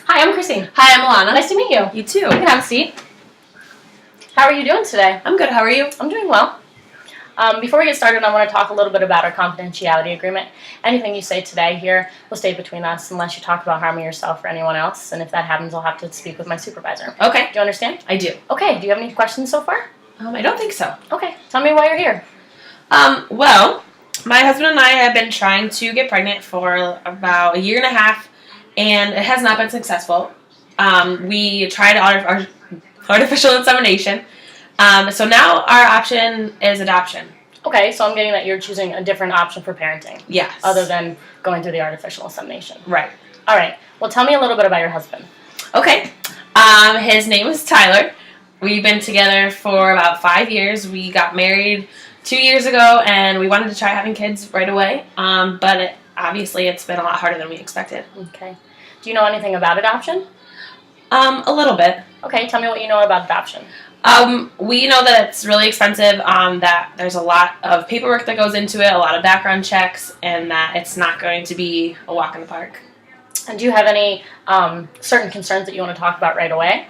Hi, I'm Chrissy. Hi, I'm Alana. Nice to meet you. You too. You can have a seat. How are you doing today? I'm good. How are you? I'm doing well. Before we get started, I want to talk a little bit about our confidentiality agreement. Anything you say today here will stay between us unless you talk about harming yourself or anyone else. And if that happens, I'll have to speak with my supervisor. Okay. Do you understand? I do. Okay. Do you have any questions so far? I don't think so. Okay. Tell me why you're here. Well, my husband and I have been trying to get pregnant for about a year and a half, and it has not been successful. We tried our artificial insemination. So now our option is adoption. Okay, so I'm getting that you're choosing a different option for parenting. Yes. Other than going through the artificial insemination. Right. All right. Well, tell me a little bit about your husband. Okay. His name is Tyler. We've been together for about 5 years. We got married 2 years ago, and we wanted to try having kids right away. But obviously it's been a lot harder than we expected. Okay. Do you know anything about adoption? A little bit. Okay, tell me what you know about adoption. We know that it's really expensive, that there's a lot of paperwork that goes into it, a lot of background checks, and that it's not going to be a walk in the park. And do you have any certain concerns that you want to talk about right away?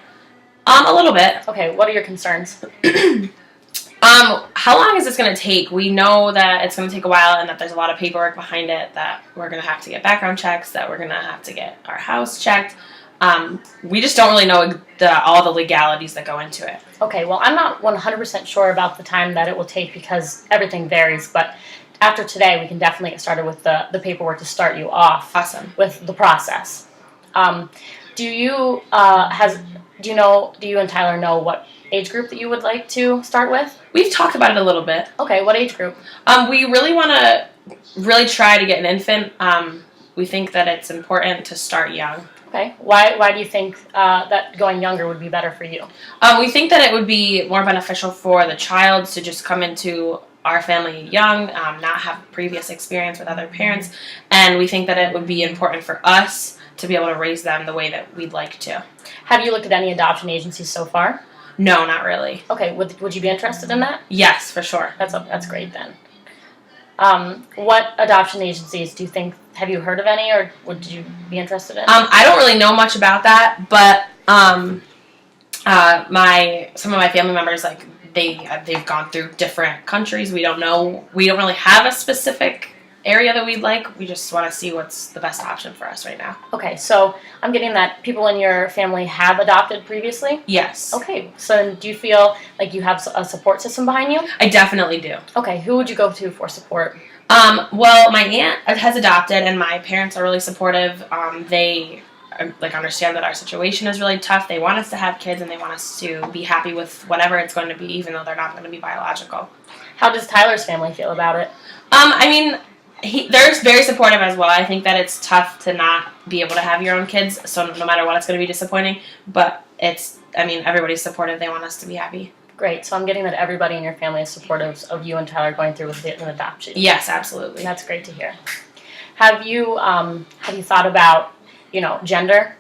A little bit. Okay, what are your concerns? How long is this going to take? We know that it's going to take a while and that there's a lot of paperwork behind it, that we're going to have to get background checks, that we're going to have to get our house checked. We just don't really know all the legalities that go into it. Okay, well, I'm not 100% sure about the time that it will take because everything varies, but after today, we can definitely get started with the paperwork to start you off. Awesome. With the process. Do you and Tyler know what age group that you would like to start with? We've talked about it a little bit. Okay, what age group? We really want to try to get an infant. We think that it's important to start young. Okay. Why do you think that going younger would be better for you? We think that it would be more beneficial for the child to just come into our family young, not have previous experience with other parents, and we think that it would be important for us to be able to raise them the way that we'd like to. Have you looked at any adoption agencies so far? No, not really. Okay. Would you be interested in that? Yes, for sure. That's great then. What adoption agencies do you think? Have you heard of any, or would you be interested in? I don't really know much about that, but some of my family members, like they've gone through different countries. We don't really have a specific area that we'd like. We just want to see what's the best option for us right now. Okay, so I'm getting that people in your family have adopted previously? Yes. Okay, so do you feel like you have a support system behind you? I definitely do. Okay, who would you go to for support? Well, my aunt has adopted, and my parents are really supportive. They understand that our situation is really tough. They want us to have kids, and they want us to be happy with whatever it's going to be, even though they're not going to be biological. How does Tyler's family feel about it? They're very supportive as well. I think that it's tough to not be able to have your own kids, so no matter what, it's going to be disappointing. But everybody's supportive. They want us to be happy. Great. So I'm getting that everybody in your family is supportive of you and Tyler going through with an adoption. Yes, absolutely. That's great to hear. Have you thought about, gender?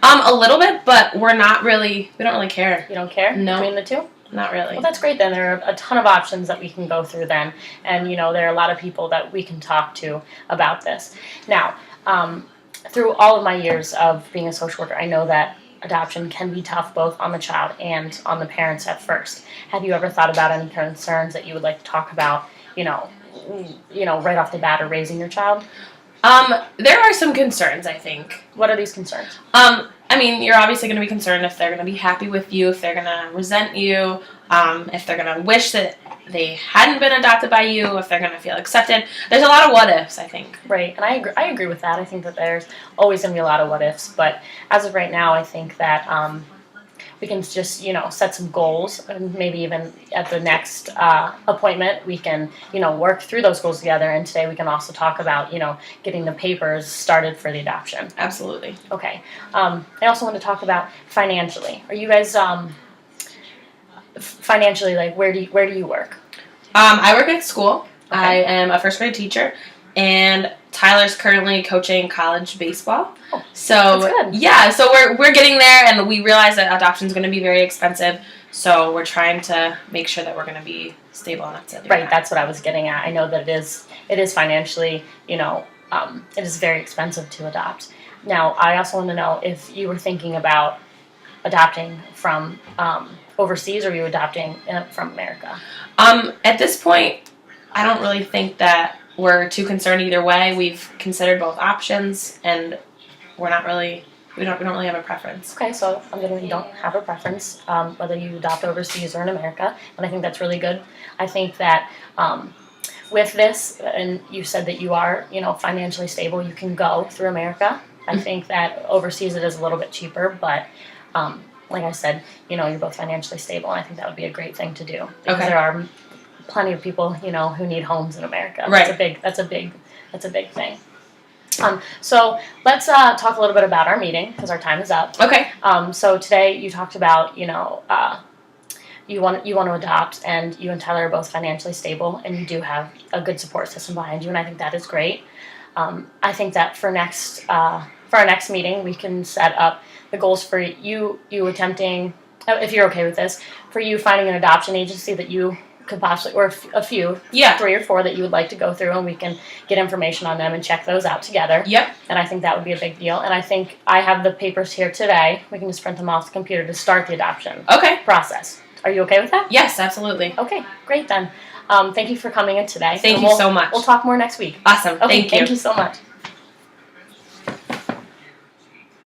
A little bit, but we don't really care. You don't care? No. Between the two? Not really. Well, that's great then. There are a ton of options that we can go through then. And, there are a lot of people that we can talk to about this. Now, through all of my years of being a social worker, I know that adoption can be tough both on the child and on the parents at first. Have you ever thought about any concerns that you would like to talk about, right off the bat or raising your child? There are some concerns, I think. What are these concerns? You're obviously going to be concerned if they're going to be happy with you, if they're going to resent you, if they're going to wish that they hadn't been adopted by you, if they're going to feel accepted. There's a lot of what ifs, I think. Right, and I agree with that. I think that there's always going to be a lot of what ifs, but as of right now, I think that we can just, set some goals, and maybe even at the next appointment, we can, work through those goals together. And today we can also talk about, getting the papers started for the adoption. Absolutely. Okay. I also want to talk about financially. Are you guys financially, where do you work? I work at school. Okay. I am a first grade teacher, and Tyler's currently coaching college baseball. Oh, so that's good. Yeah, so we're getting there, and we realize that adoption is going to be very expensive. So we're trying to make sure that we're going to be stable enough to do Right, that. that's what I was getting at. I know that it is financially, it is very expensive to adopt. Now, I also want to know if you were thinking about adopting from overseas, or are you adopting from America? At this point, I don't really think that we're too concerned either way. We've considered both options, and we're not really. We don't really have a preference. Okay, so I'm gonna you don't have a preference whether you adopt overseas or in America, and I think that's really good. I think that with this, and you said that you are financially stable, you can go through America. I think that overseas it is a little bit cheaper, but like I said, you're both financially stable, and I think that would be a great thing to do because Okay. there are plenty of people who need homes in America. Right. That's a big thing. So let's talk a little bit about our meeting because our time is up. Okay. So today you talked about you want to adopt, and you and Tyler are both financially stable, and you do have a good support system behind you, and I think that is great. I think that for our next meeting we can set up the goals for you attempting, if you're okay with this, for you finding an adoption agency that you could possibly, or a few, Yeah. 3 or 4 that you would like to go through, and we can get information on them and check those out together. Yep. And I think that would be a big deal. And I think I have the papers here today. We can just print them off the computer to start the adoption Okay. process. Are you okay with that? Yes, absolutely. Okay, great then. Thank you for coming in today. Thank And you so much. We'll talk more next week. Awesome. Okay, Thank you. Thank you so much.